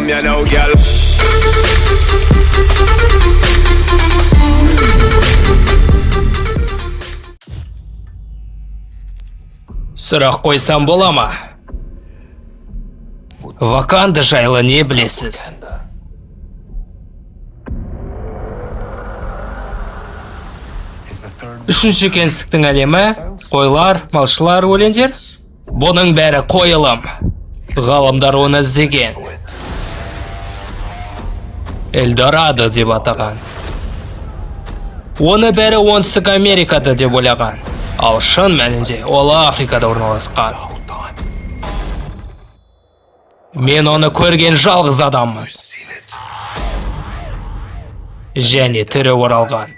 from you now, girl. Сұрақ қойсам бола ма? Ваканда жайлы не білесіз? Үшінші кеңістіктің әлемі, қойлар, малшылар, өлеңдер. Бұның бәрі қойылым. Ғалымдар оны іздеген. Эльдорадо деп атаған. Оны бәрі Оңтүстік Америкада деп ойлаған. Ал шын мәнінде ол Африкада орналасқан. Мен оны көрген жалғыз адаммын. Және тірі оралған.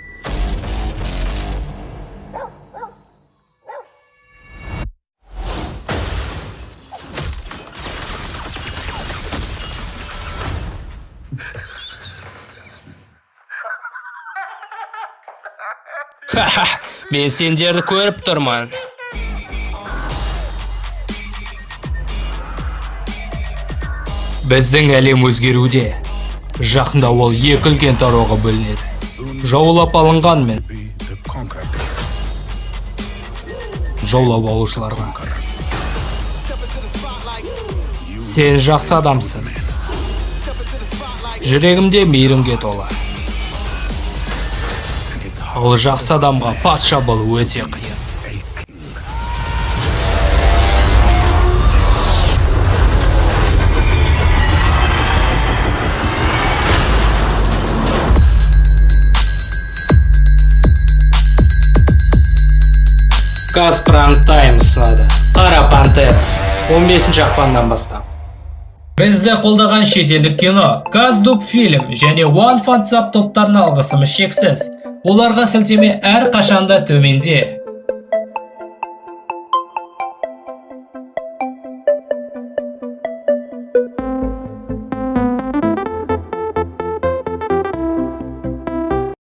Ха-ха, мен сендерді көріп тұрмын. Біздің әлем өзгеруде. Жақында ол екі үлкен тарауға бөлінеді. Жаулап алынғанмен. Жаулап алушыларға. Сен жақсы адамсың. Жүрегімде мейірімге толы. Ол жақсы адамға патша болу өте қиын. Казпранг Тайм ұсынады. Қара Пантера. 15 ақпаннан бастап. Бізді қолдаған шетелдік кино, Каздуб фильм және OneFootZap топтарына алғысымыз шексіз. Оларға сілтеме әр қашанда төменде.